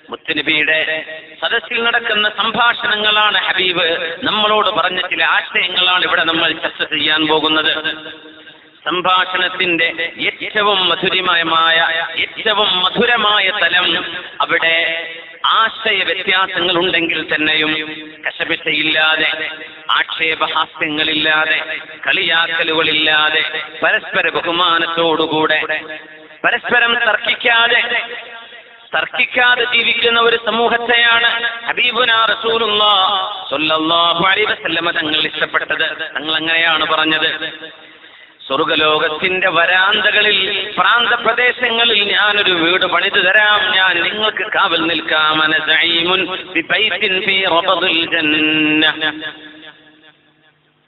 മുത്തുനബിയുടെ സദസ്സിൽ നടക്കുന്ന സംഭാഷണങ്ങളാണ് ഹബീബ് നമ്മളോട് പറഞ്ഞ ചില ആശയങ്ങളാണ് ഇവിടെ നമ്മൾ ചർച്ച ചെയ്യാൻ പോകുന്നത്. സംഭാഷണത്തിന്റെ ഏറ്റവും മധുരമായ തലം, അവിടെ ആശയ വ്യത്യാസങ്ങൾ ഉണ്ടെങ്കിൽ തന്നെയും കശപിശയില്ലാതെ, ആക്ഷേപഹാസ്യങ്ങളില്ലാതെ, കളിയാക്കലുകളില്ലാതെ, പരസ്പര ബഹുമാനത്തോടുകൂടെ, പരസ്പരം തർക്കിക്കാതെ ജീവിക്കുന്ന ഒരു സമൂഹത്തെയാണ് ഹബീബുനാ റസൂലുള്ളാഹി സ്വല്ലല്ലാഹു അലൈഹി വസല്ലം തങ്ങൾ ഇഷ്ടപ്പെട്ടത്. തങ്ങൾ അങ്ങനെയാണ് പറഞ്ഞത്, സ്വർഗലോകത്തിന്റെ വരാന്തകളിൽ, പ്രാന്ത പ്രദേശങ്ങളിൽ ഞാനൊരു വീട് പണിതു തരാം, ഞാൻ നിങ്ങൾക്ക് കാവൽ നിൽക്കാം. അന സഈമുൻ ബിബൈത്തിൻ ഫീ റബദിൽ ജന്നഹ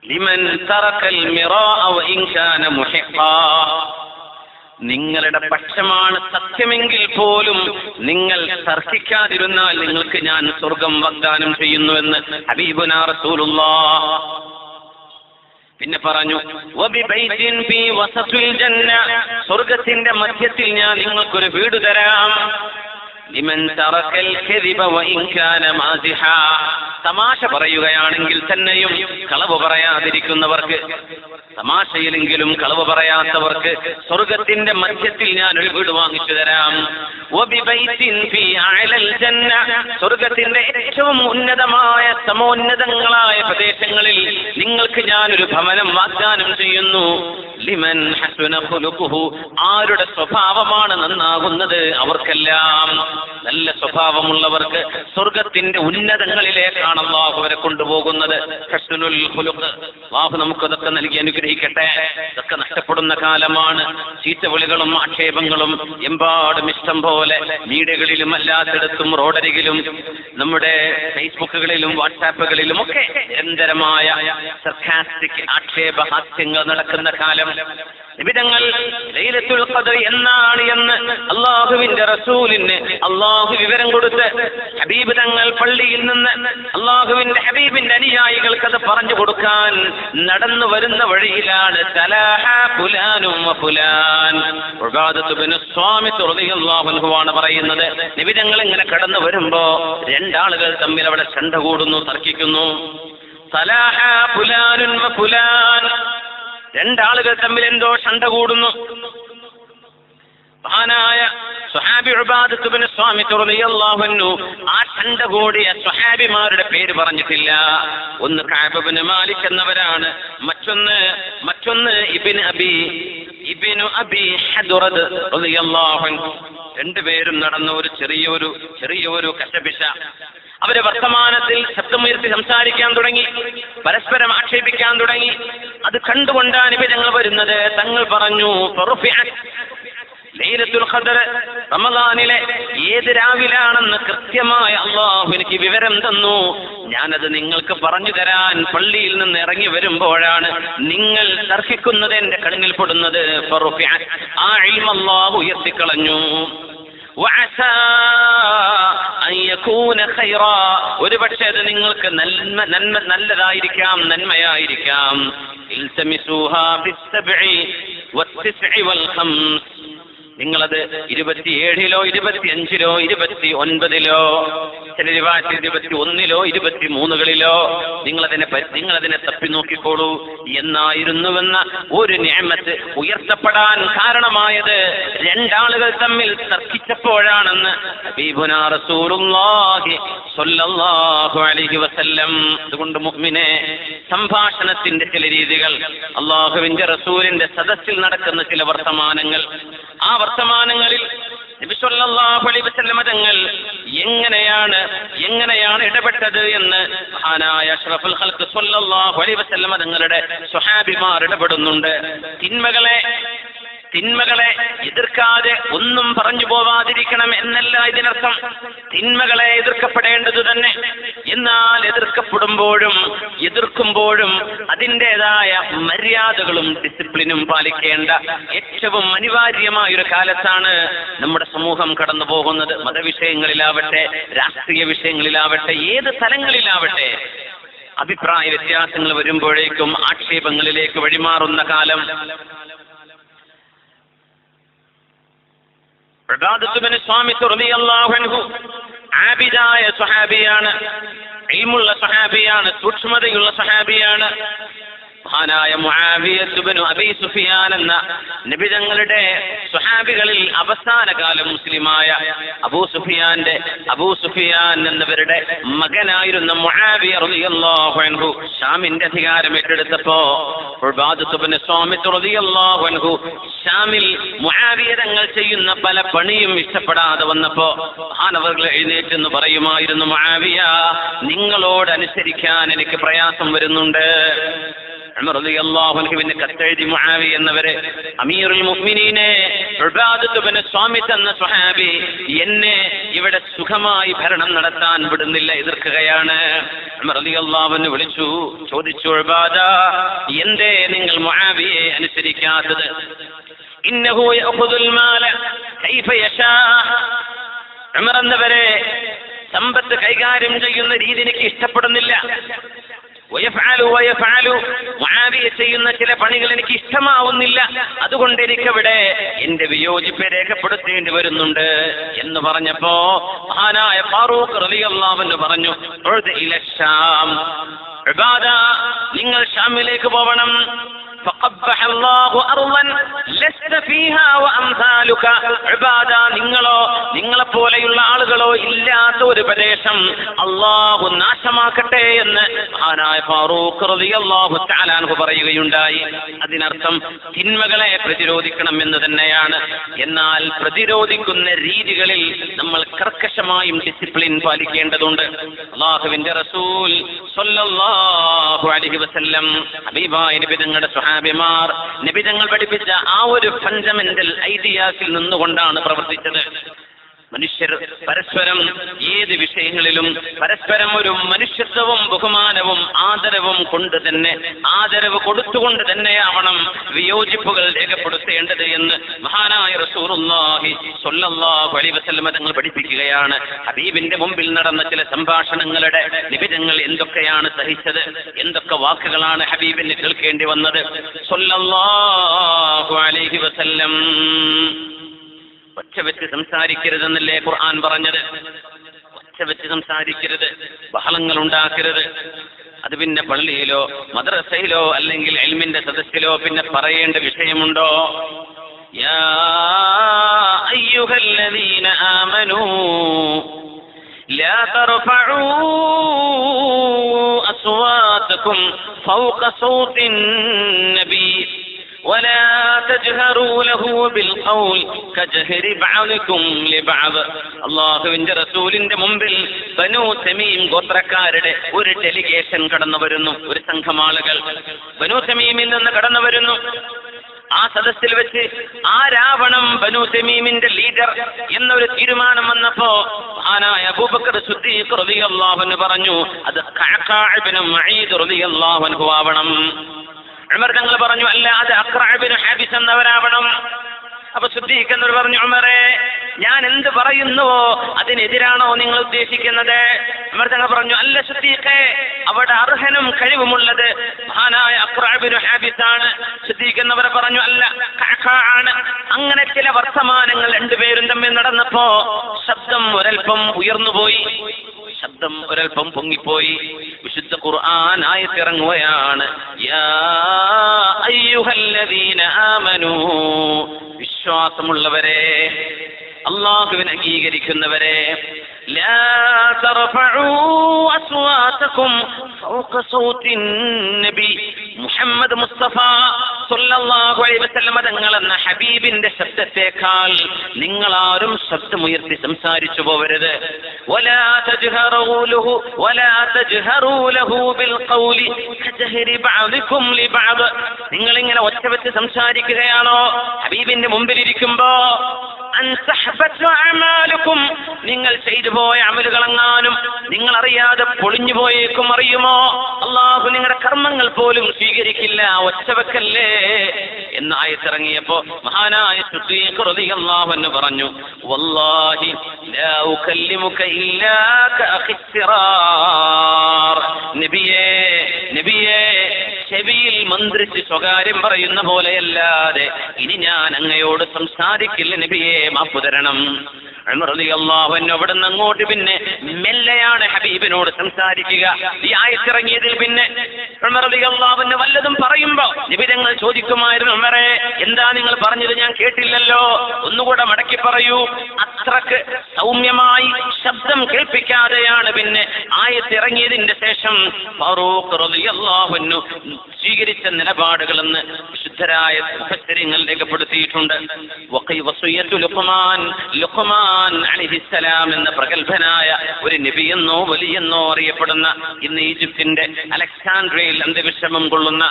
ലിമൻ തറക്കൽ മിറാഅ വഇൻ കാന മുഹിഖാ. നിങ്ങളുടെ പക്ഷമാണ് സത്യമെങ്കിൽ പോലും നിങ്ങൾ തർക്കിക്കാതിരുന്നാൽ നിങ്ങൾക്ക് ഞാൻ സ്വർഗം വാഗ്ദാനം ചെയ്യുന്നുവെന്ന് ഹബീബുനാ റസൂലുള്ളാഹി. പിന്നെ പറഞ്ഞു, വബിബൈത്തിൻ ഫീ വസത്തിൽ ജന്ന, സ്വർഗ്ഗത്തിന്റെ മധ്യത്തിൽ ഞാൻ നിങ്ങൾക്കൊരു വീട് തരാം. ലിമൻ തറക്കൽ കദിബ വഇൻ കാന മാസിഹാ, തമാശ പറയുകയാണെങ്കിൽ തന്നെയും കളവ് പറയാതിരിക്കുന്നവർക്ക്, തമാശയിലെങ്കിലും കളവ് പറയാത്തവർക്ക് സ്വർഗ്ഗത്തിന്റെ മധ്യത്തിൽ ഞാൻ ഒരു വീട് വാങ്ങിച്ചു തരാം. വബിബൈത്തിൻ ഫീ അഅലൽ ജന്ന, സ്വർഗ്ഗത്തിന്റെ ഏറ്റവും ഉന്നതമായ സമോന്നതങ്ങളായ പ്രദേശങ്ങളിൽ നിങ്ങൾക്ക് ഞാനൊരു ഭവനം വാഗ്ദാനം ചെയ്യുന്നു. ലിമൻ ഹസന ഖുലുഖുഹു, ആരുടെ സ്വഭാവമാണ് നന്നാകുന്നത് അവർക്കെല്ലാം, നല്ല സ്വഭാവമുള്ളവർക്ക് സ്വർഗ്ഗത്തിന്റെ ഉന്നതങ്ങളിലേക്കാണ് അല്ലാഹു അവരെ കൊണ്ടുപോകുന്നത്. ഹസ്നുൽ ഖുലുഖ്, അല്ലാഹു നമുക്കതൊക്കെ നൽകി അനുഗ്രഹിക്കട്ടെ. ഇതൊക്കെ നഷ്ടപ്പെടുന്ന കാലമാണ്. ചീത്തവിളികളും ആക്ഷേപങ്ങളും എമ്പാടും ഇഷ്ടം പോലെ മീഡിയകളിലും അല്ലാത്തിടത്തും റോഡരികിലും നമ്മുടെ ഫേസ്ബുക്കുകളിലും വാട്സാപ്പുകളിലും ഒക്കെ നിരന്തരമായ സർക്കാസ്റ്റിക് ആക്ഷേപഹാസ്യങ്ങൾ നടക്കുന്ന കാലം. നിബിധങ്ങൾ ലൈലത്തുൽ ഖദ്ർ എന്നാണ് എന്ന് അല്ലാഹുവിന്റെ റസൂലിന് അല്ലാഹു വിവരം കൊടുത്ത് ഹബീബ് തങ്ങൾ പള്ളിയിൽ നിന്ന് അല്ലാഹുവിന്റെ ഹബീബിന്റെ അനുയായികൾക്ക് അത് പറഞ്ഞു കൊടുക്കാൻ നടന്നു വരുന്ന വഴിയിലാണ് തലാഹ ഫുലാനും വഫുലാൻ. ഉബാദത്ത് ബിൻ സ്വാമിത് റളിയല്ലാഹു അൻഹു ആണ് പറയുന്നത്, നിബിധങ്ങൾ ഇങ്ങനെ കടന്നു വരുമ്പോ രണ്ടാളുകൾ തമ്മിൽ അവിടെ ചണ്ട കൂടുന്നു, തർക്കിക്കുന്നു. തലാഹ ഫുലാനും വഫുലാൻ, രണ്ടാളുകൾ തമ്മിൽ എന്തോ ചണ്ട കൂടുന്നു. മഹാനായ സ്വഹാബി ഉബാദത്ത് ബിൻ സ്വാമിത് റളിയല്ലാഹു അൻഹു ആ ചണ്ട കൂടിയ സ്വഹാബിമാരുടെ പേര് പറഞ്ഞിട്ടില്ല. ഒന്ന് കഅബ് ഇബ്നു മാലിക് എന്നവരാണ്, മറ്റൊന്ന് ഇബ്നു അബി ഹദ്റദ് റളിയല്ലാഹു അൻഹു. രണ്ടുപേരും നടന്ന ഒരു ചെറിയൊരു കശപിശ. അവരെ വർത്തമാനത്തിൽ ശബ്ദമുയർത്തി സംസാരിക്കാൻ തുടങ്ങി, പരസ്പരം ആക്ഷേപിക്കാൻ തുടങ്ങി. അത് കണ്ടുകൊണ്ടാണ് ഇവർ വരുന്നത്. തങ്ങൾ പറഞ്ഞു, ലൈലത്തുൽ ഖദ്ർ റമദാനിലെ ഏത് രാവിലാണെന്ന് കൃത്യമായ അല്ലാഹു എനിക്ക് വിവരം തന്നു. ഞാനത് നിങ്ങൾക്ക് പറഞ്ഞു തരാൻ പള്ളിയിൽ നിന്ന് ഇറങ്ങി വരുമ്പോഴാണ് നിങ്ങൾ തർക്കിക്കുന്നത് എന്റെ കണ്ണിൽപ്പെടുന്നത്. ആ ഇൽമ് അല്ലാഹു ഉയർത്തിക്കളഞ്ഞു. ഒരു പക്ഷേ അത് നിങ്ങൾക്ക് നല്ലതായിരിക്കാം, നന്മയായിരിക്കാം. നിങ്ങളത് 27-ലോ 25-ലോ 29-ലോ, ചില റിവായത്തിൽ 21-ലോ 23-കളിലോ നിങ്ങളതിനെ തപ്പി നോക്കിക്കോളൂ എന്നായിരുന്നുവെന്ന ഒരു നിഅമത്ത് ഉയർത്തപ്പെടാൻ കാരണമായത് രണ്ടാളുകൾ തമ്മിൽ തർക്കിച്ചപ്പോഴാണെന്ന് ഹബീബുനാ റസൂലുള്ളാഹി സ്വല്ലല്ലാഹു അലൈഹി വസല്ലം. അതുകൊണ്ട് മുഅ്മിനെ, സംഭാഷണത്തിന്റെ ചില രീതികൾ, അല്ലാഹുവിന്റെ റസൂലിന്റെ സദസ്സിൽ നടക്കുന്ന ചില വർത്തമാനങ്ങൾ, ആ വർത്തമാനങ്ങളിൽ നബി സല്ലല്ലാഹു അലൈഹി വസല്ലം തങ്ങൾ എങ്ങനെയാണ് ഇടപെട്ടത് എന്ന് മഹാനായ അഷ്റഫുൽ ഖൽഖ് സല്ലല്ലാഹു അലൈഹി വസല്ലം തങ്ങളുടെ സ്വഹാബിമാർ ഇടപെടുന്നുണ്ട്. തിന്മകളെ എതിർക്കാതെ ഒന്നും പറഞ്ഞു പോവാതിരിക്കണം എന്നല്ല ഇതിനർത്ഥം. തിന്മകളെ എതിർക്കപ്പെടേണ്ടത് തന്നെ. എന്നാൽ എതിർക്കുമ്പോഴും അതിൻ്റെതായ മര്യാദകളും ഡിസിപ്ലിനും പാലിക്കേണ്ട ഏറ്റവും അനിവാര്യമായൊരു കാലത്താണ് നമ്മുടെ സമൂഹം കടന്നു പോകുന്നത്. മതവിഷയങ്ങളിലാവട്ടെ, രാഷ്ട്രീയ വിഷയങ്ങളിലാവട്ടെ, ഏത് തലങ്ങളിലാവട്ടെ, അഭിപ്രായ വ്യത്യാസങ്ങൾ വരുമ്പോഴേക്കും ആക്ഷേപങ്ങളിലേക്ക് വഴിമാറുന്ന കാലം. ഉബാദത്ത് ബിൻ സ്വാമിത് റളിയല്ലാഹു അൻഹു ആബിദായ സ്വഹാബിയാണ്, ഇൽമുള്ള സ്വഹാബിയാണ്, സൂക്ഷ്മതയുള്ള സ്വഹാബിയാണ്. മഹാനായ മുആവിയത്ത് ഇബ്നു അബീ സുഫിയാൻ എന്ന നബി തങ്ങളുടെ സ്വഹാബികളിൽ അവസാന കാലം മുസ്ലിമായ അബൂ സുഫിയാൻ എന്നവരുടെ മകനായിരുന്ന മുആവിയ റളിയല്ലാഹു അൻഹു ഷാമിന്റെ അധികാരം ഏറ്റെടുത്തപ്പോ ഉബാദത്ത് ഇബ്നു സ്വാമിത്ത് റളിയല്ലാഹു അൻഹു ഷാമിൽ മുആവിയ തങ്ങൾ ചെയ്യുന്ന പല പണിയും ഇഷ്ടപ്പെടാതെ വന്നപ്പോ മഹാനവർകൾ എഴുന്നേറ്റെന്ന് പറയുമായിരുന്നു, മുആവിയ, നിങ്ങളോട് അനുസരിക്കാൻ എനിക്ക് പ്രയാസം വരുന്നുണ്ട്. ഉമർ റളിയല്ലാഹു അൻഹുവിന് കത്തെഴുതി മുആവിയ എന്നവരെ, അമീറുൽ മുഅ്മിനീനെ, ഉബാദത്ത് ഇബ്നു സ്വാമിത്ത് എന്ന സ്വഹാബി എന്നെ ഇവിടെ സുഖമായി ഭരണം നടത്താൻ വിടുന്നില്ല, എതിർക്കുകയാണ്. ഉമർ റളിയല്ലാഹു അൻഹു വിളിച്ചു ചോദിച്ചു, ഉബാദ, എന്തേ നിങ്ങൾ മുആവിയെ അനുസരിക്കാത്തത്? ഇന്നഹു യഅഖുദുൽ മാല കൈഫ യശാ. ഉമർ എന്നവരെ, സമ്പത്ത് കൈകാര്യം ചെയ്യുന്ന രീതി എനിക്ക് ഇഷ്ടപ്പെടുന്നില്ല. മുആവിയ ചെയ്യുന്ന ചില പണികൾ എനിക്ക് ഇഷ്ടമാവുന്നില്ല, അതുകൊണ്ട് എനിക്കവിടെ എന്റെ വിയോജിപ്പെ രേഖപ്പെടുത്തേണ്ടി വരുന്നുണ്ട് എന്ന് പറഞ്ഞപ്പോ മഹാനായ ഫാറൂഖ് റളിയല്ലാഹു അൻഹു പറഞ്ഞു, ഉബാദ, നിങ്ങൾ ഷാമിലേക്ക് പോവണം. فقبح الله أرضا لست فيها وأمثالك. عبادة, നിങ്ങളെ പോലെയുള്ള ആളുകളോ ഇല്ലാത്ത ഒരു പ്രദേശം അല്ലാഹു നാശമാക്കട്ടെ എന്ന് മഹാനായ ഫാറൂഖ് റളിയല്ലാഹു തആല അൻഹു പറയുകയുണ്ടായി. അതിനർത്ഥം തിന്മകളെ പ്രതിരോധിക്കണം എന്ന് തന്നെയാണ്. എന്നാൽ പ്രതിരോധിക്കുന്ന രീതികളിൽ നമ്മൾ കർക്കശമായും ഡിസിപ്ലിൻ പാലിക്കേണ്ടതുണ്ട്. അല്ലാഹുവിന്റെ റസൂൽ സ്വല്ലല്ലാഹു അലൈഹി വസല്ലം ഹബീബായ നബി തങ്ങളുടെ സ്വഹാബിമാർ നബി തങ്ങൾ പഠിപ്പിച്ച ആ ഒരു ഫണ്ടമെന്റൽ ഐഡിയാസിൽ നിന്നുകൊണ്ടാണ് പ്രവർത്തിച്ചത്. മനുഷ്യർ പരസ്പരം ഏത് വിഷയങ്ങളിലും പരസ്പരം ഒരു മനുഷ്യത്വവും ബഹുമാനവും ആദരവും കൊണ്ട് തന്നെ, ആദരവ് കൊടുത്തുകൊണ്ട് തന്നെയാവണം വിയോജിപ്പുകൾ രേഖപ്പെടുത്തേണ്ടത് എന്ന് മഹാനായ റസൂലുള്ളാഹി സ്വല്ലല്ലാഹു അലൈഹി വസല്ലം തങ്ങൾ പഠിപ്പിക്കുകയാണ്. ഹബീബിന്റെ മുമ്പിൽ നടന്ന ചില സംഭാഷണങ്ങളുടെ നിബിധങ്ങൾ എന്തൊക്കെയാണ് സഹിച്ചത്, എന്തൊക്കെ വാക്കുകളാണ് ഹബീബിന് കേൾക്കേണ്ടി വന്നത് സ്വല്ലല്ലാഹു അലൈഹി വസല്ലം. ഒച്ച വെച്ച് സംസാരിക്കരുതെന്നല്ലേ ഖുർആൻ പറഞ്ഞത്? ഒച്ച വെച്ച് സംസാരിക്കരുത്, ബഹളങ്ങൾ ഉണ്ടാക്കരുത്. അത് പിന്നെ പള്ളിയിലോ മദ്രസയിലോ അല്ലെങ്കിൽ ഇൽമിന്റെ സദസ്സിലോ പിന്നെ പറയേണ്ട വിഷയമുണ്ടോ? യാ അയ്യുഹല്ലദീന ആമനൂ ലാ തർഫഉ അസ്വാതകും ഫൗക സൗതിൻ നബി ولا تجهروا له بالقول كجهر بعضكم لبعض. അല്ലാഹുവിന്റെ റസൂലിന്റെ മുമ്പിൽ ബനൂ തമീം ഗോത്രക്കാരുടെ ഒരു ഡെലിഗേഷൻ കടന്നു വരുന്നു, ഒരു സംഘം ആളുകൾ ബനൂ തമീമിൽ നിന്ന് കടന്നു വരുന്നു. ആ സദസ്സിൽ വെച്ച് ആരാവണം ബനൂ തമീമിന്റെ ലീഡർ എന്നൊരു തീരുമാനം വന്നപ്പോ മഹാനായ അബൂബക്കർ സിദ്ദീഖ് റളിയല്ലാഹു അൻഹു പറഞ്ഞു, അത് ഖഅഖാ ഇബ്നു മഈദ് റളിയല്ലാഹു അൻഹു ആവണം. ഉമർ തങ്ങൾ പറഞ്ഞു, അല്ല, അത് അഖ്റഅ ഇബ്നു ഹാബിസ് എന്നവരാവണം. അപ്പൊ സിദ്ദീഖ് എന്നവർ പറഞ്ഞു, ഉമറേ, ഞാൻ എന്ത് പറയുന്നുവോ അതിനെതിരാണോ നിങ്ങൾ ഉദ്ദേശിക്കുന്നത്? ഉമർ തങ്ങൾ പറഞ്ഞു, അല്ല സിദ്ദീഖേ, അവിടെ അർഹനും കഴിവുമുള്ളത് മഹാനായ അഖ്റഅ ഇബ്നു ഹാബിസ് ആണ്. സിദ്ദീഖ് എന്നവർ പറഞ്ഞു, അല്ല, ഖഅഖാ ആണ്. അങ്ങനെ ചില വർത്തമാനങ്ങൾ രണ്ടുപേരും തമ്മിൽ നടന്നപ്പോ ശബ്ദം ഒരൽപ്പം ഉയർന്നുപോയി, ശബ്ദം ഒരൽപ്പം പൊങ്ങിപ്പോയി. വിശുദ്ധ ഖുർആൻ ആയത്തിറങ്ങുകയാണ്, യാ അയ്യുഹല്ലദീന ആമനൂ, വിശ്വാസമുള്ളവരെ, അല്ലാഹുവിനെ അംഗീകരിക്കുന്നവരെ, ലാ തർഫഉ അസ്വാതകും ഫൗക സൗതിൻ നബി. മുഹമ്മദ് മുസ്തഫ സ്വല്ലല്ലാഹു അലൈഹി വസല്ലം തങ്ങൾ എന്ന ഹബീബിന്റെ ശബ്ദത്തേക്കാൾ നിങ്ങളാരും ശബ്ദമുയർത്തി സംസാരിച്ചു പോവരുത്. വലാ തജ്ഹറൂ ലഹു ബിൽ ഖൗലി കജഹരി ബഅദികും ലിബഅദ്. നിങ്ങൾ ഇങ്ങനെ ഒച്ച വെച്ച് സംസാരിക്കുകയാണോ ഹബീബിന്റെ മുമ്പിലിരിക്കുമ്പോ? നിങ്ങൾ ചെയ്തു പോയ അമലുകളെങ്ങാനും നിങ്ങൾ അറിയാതെ പൊളിഞ്ഞു പോയേക്കും, അറിയുമോ? അല്ലാഹു നിങ്ങളുടെ കർമ്മങ്ങൾ പോലും സ്വീകരിക്കില്ല, ഒച്ചവെക്കല്ലേ എന്ന് ആയത്തിറങ്ങിയപ്പോ മഹാനായ സിദ്ദീഖ് റളിയല്ലാഹു അൻഹു പറഞ്ഞു, വല്ലാഹി ലാ ഉകല്ലിമുക ഇല്ലാ കഅഖിസ്സിറാർ. നബിയേ, ചെവിയിൽ മന്ത്രിച്ച് സ്വകാര്യം പറയുന്ന പോലെയല്ലാതെ ഇനി ഞാൻ അങ്ങയോട് സംസാരിക്കില്ല നബിയെ, മാപ്പു തരണം. ഉമർ റളിയല്ലാഹു അൻഹു അവിടുന്ന് അങ്ങോട്ട് പിന്നെ മെല്ലെയാണ് ഹബീബിനോട് സംസാരിക്കുക. ഈ ആയത്തിറങ്ങിയതിൽ പിന്നെ ഉമർ റളിയല്ലാഹു അൻഹു വല്ലതും പറയുമ്പോ നബി തങ്ങൾ ചോദിക്കുമായിരുന്നു, ഉമറേ എന്താ നിങ്ങൾ പറഞ്ഞത്, ഞാൻ കേട്ടില്ലല്ലോ, ഒന്നുകൂടെ മടക്കി പറയൂ. അത്രക്ക് സൗമ്യമായി ശബ്ദം കേൾപ്പിക്കാതെയാണ് പിന്നെ ആയത്തിറങ്ങിയതിന്റെ ശേഷം ഫാറൂഖ് റളിയല്ലാഹു അൻഹു സ്വീകരിച്ച നിലപാടുകളെന്ന് വിശുദ്ധരായ മുഫസ്സിരിങ്ങൾ രേഖപ്പെടുത്തിയിട്ടുണ്ട്. ലുഖ്മാൻ അലൈഹിസ്സലാം എന്ന പ്രഗത്ഭനായ ഒരു നബിയെന്നോ വലിയെന്നോ അറിയപ്പെടുന്ന ഇന്ന് ഈജിപ്തിന്റെ അലക്സാൻഡ്രിയയിൽ അന്ത്യവിശ്രമം കൊള്ളുന്ന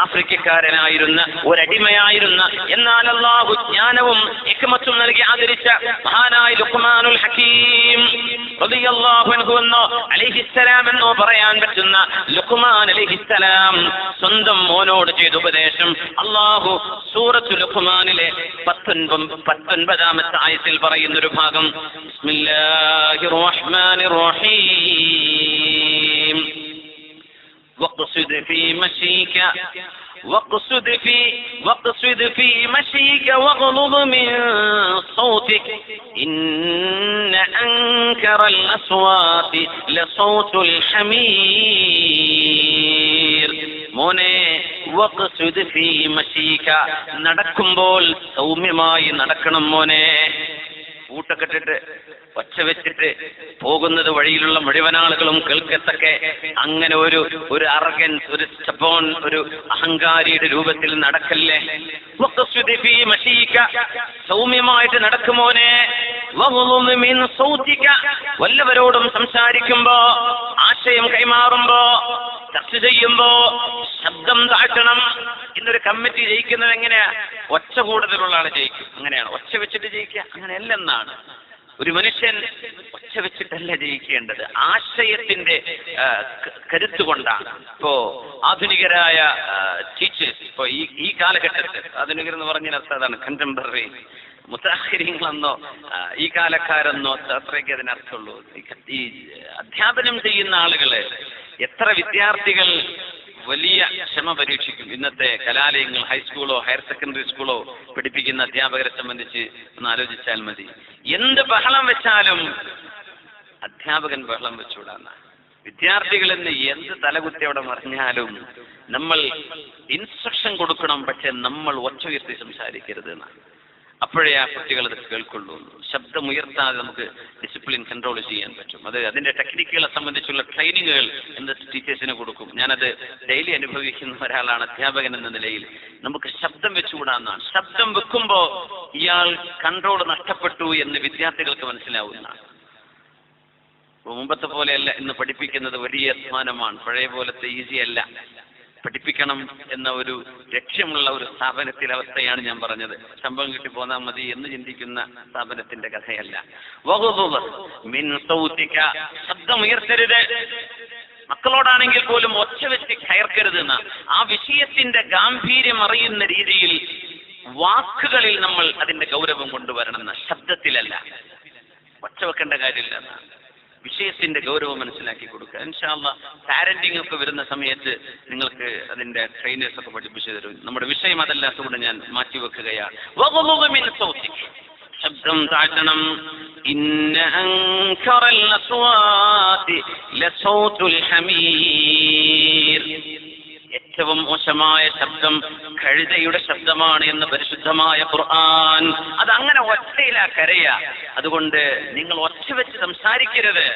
ആഫ്രിക്കക്കാരനായിരുന്ന ഒരടിമയായിരുന്ന എന്നാൽ അല്ലാഹു ജ്ഞാനവും ഹിക്മത്തും നൽകി ആദരിച്ച മഹാനായ ലുഖ്മാനുൽ ഹകീം റളിയല്ലാഹു അൻഹു എന്നോ അലൈഹിസ്സലാം എന്നോ പറയാൻ പറ്റുന്ന ലുഖ്മാൻ അലൈഹിസ്സലാം സ്വന്തം മോനോട് ചെയ്ത ഉപദേശം അല്ലാഹു സൂറത്തുൽ ലുഖ്മാനിലെ 19-ാമത്തെ ആയത്തിൽ പറയുന്നൊരു ഭാഗം, ബിസ്മില്ലാഹിർ റഹ്മാനിർ റഹീം വഖ്സിദ് ഫീ മശീക واقصد في مشيك واغضض من صوتك إن أنكر الأصوات لصوت الحمير. മോനെ വഖ്സുദ് ഫീ മശീക, നടക്കുമ്പോൾ സൗമ്യമായി നടക്കണം മോനെ. കൂട്ടൊക്കെ ഇട്ടിട്ട് ഒച്ച വെച്ചിട്ട് പോകുന്നത് വഴിയിലുള്ള മുഴുവൻ ആളുകളും കേൾക്കത്തക്കെ അങ്ങനെ ഒരു അറഗൻസ്, ഒരു സ്റ്റബോൺ, ഒരു അഹങ്കാരിയുടെ രൂപത്തിൽ നടക്കല്ലേ. വഖ്സുദ് ഫീ മശീക, സൗമ്യമായിട്ട് നടക്കുമോനെ. വഗ്ളുദ് മിൻ സൗതിക, വല്ലവരോടും സംസാരിക്കുമ്പോ, ആശയം കൈമാറുമ്പോ, ചർച്ച ചെയ്യുമ്പോ ശബ്ദം താഴ്ത്തണം. ഇന്നൊരു കമ്മിറ്റി ജയിക്കുന്നത് എങ്ങനെയാ? ഒച്ച കൂടുതലുള്ള ആള് ജയിക്കും. അങ്ങനെയാണ് ഒച്ച വെച്ചിട്ട് ജയിക്കുക, അങ്ങനെയല്ലെന്നാണ്. ഒരു മനുഷ്യൻ ഒച്ച വെച്ചിട്ടല്ല ജയിക്കേണ്ടത്, ആശയത്തിന്റെ കരുത്ത് കൊണ്ടാണ്. ഇപ്പോ ആധുനികരായ ടീച്ചേഴ്സ്, ഇപ്പോ ഈ കാലഘട്ടത്തിൽ, ആധുനികർ എന്ന് പറഞ്ഞാൽ അതാണ് കണ്ടംപററി, മുത്തഅഖിരീങ്ങളെന്നോ ഈ കാലക്കാരെന്നോ അത്രയ്ക്ക് അതിനർത്ഥമുള്ളൂ. ഈ അധ്യാപനം ചെയ്യുന്ന ആളുകള്, എത്ര വിദ്യാർത്ഥികൾ വലിയ ക്ഷമ പരീക്ഷിക്കും. ഇന്നത്തെ കലാലയങ്ങൾ, ഹൈസ്കൂളോ ഹയർ സെക്കൻഡറി സ്കൂളോ പഠിപ്പിക്കുന്ന അധ്യാപകരെ സംബന്ധിച്ച് ഒന്ന് ആലോചിച്ചാൽ മതി. എന്ത് ബഹളം വെച്ചാലും അധ്യാപകൻ ബഹളം വെച്ചുകൂടാന്ന, വിദ്യാർത്ഥികളെന്ന് എന്ത് തലകുത്തി അവിടെ മറിഞ്ഞാലും നമ്മൾ ഇൻസ്ട്രക്ഷൻ കൊടുക്കണം, പക്ഷെ നമ്മൾ ഒച്ച ഉയർത്തി സംസാരിക്കരുത് എന്നാണ്. അപ്പോഴേ ആ കുട്ടികൾ അത് കേൾക്കുള്ളൂ. ശബ്ദമുയർത്താതെ നമുക്ക് ഡിസിപ്ലിൻ കൺട്രോൾ ചെയ്യാൻ പറ്റും. അത് അതിന്റെ ടെക്നിക്കുകളെ സംബന്ധിച്ചുള്ള ട്രെയിനിങ്ങുകൾ എന്ന് ടീച്ചേഴ്സിന് കൊടുക്കും. ഞാനത് ഡെയിലി അനുഭവിക്കുന്ന ഒരാളാണ്, അധ്യാപകൻ എന്ന നിലയിൽ. നമുക്ക് ശബ്ദം വെച്ചുകൂടാന്നാണ്. ശബ്ദം വെക്കുമ്പോൾ ഇയാൾ കൺട്രോൾ നഷ്ടപ്പെട്ടു എന്ന് വിദ്യാർത്ഥികൾക്ക് മനസ്സിലാവുന്നതാണ്. മുമ്പത്തെ പോലെയല്ല ഇന്ന് പഠിപ്പിക്കുന്നത്, വലിയ അധ്വാനമാണ്. പഴയ പോലത്തെ ഈസി അല്ല. പഠിപ്പിക്കണം എന്ന ഒരു ലക്ഷ്യമുള്ള ഒരു സ്ഥാപനത്തിലെ അവസ്ഥയാണ് ഞാൻ പറഞ്ഞത്. ശമ്പളം കിട്ടി പോന്നാൽ മതി എന്ന് ചിന്തിക്കുന്ന സ്ഥാപനത്തിന്റെ കഥയല്ല. ശബ്ദമുയർത്തരുത്. മക്കളോടാണെങ്കിൽ പോലും ഒച്ച വെച്ച് കയർക്കരുത് എന്ന ആ വിഷയത്തിന്റെ ഗാംഭീര്യം അറിയുന്ന രീതിയിൽ വാക്കുകളിൽ നമ്മൾ അതിന്റെ ഗൗരവം കൊണ്ടുവരണം എന്ന, ശബ്ദത്തിലല്ല. ഒച്ച വെക്കേണ്ട കാര്യമില്ല എന്നാണ്. വിഷയത്തിന്റെ ഗൗരവം മനസ്സിലാക്കി കൊടുക്കുക. ഇൻഷാ അല്ലാഹ് പാരന്റിംഗ് ഒക്കെ വരുന്ന സമയത്ത് നിങ്ങൾക്ക് അതിന്റെ ട്രെയിനേഴ്സ് ഒക്കെ പഠിപ്പിച്ചു തരും. നമ്മുടെ വിഷയം അതല്ലാത്തതുകൊണ്ട് ഞാൻ മാറ്റിവെക്കുകയാണ്. ശബ്ദം താഴ്ത്തണം. ഇന്ന അൻകറൽ അസ്വാതി ലസൗതുൽ ഹമീർ, ഏറ്റവും മോശമായ ശബ്ദം കഴുതയുടെ ശബ്ദമാണ് എന്ന് പരിശുദ്ധമായ ഖുർആൻ. അതങ്ങനെ ഒച്ചയിലാ കരയാ. അതുകൊണ്ട് നിങ്ങൾ ഒച്ച വെച്ച് സംസാരിക്കരുത്.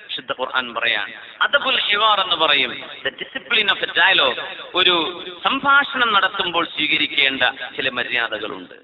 വിശുദ്ധ ഖുർആൻ പറയാൻ അദബുൽ ഹിവാർ എന്ന് പറയും, the discipline of a dialogue. ഒരു സംഭാഷണം നടത്തുമ്പോൾ സ്വീകരിക്കേണ്ട ചില മര്യാദകളുണ്ട്.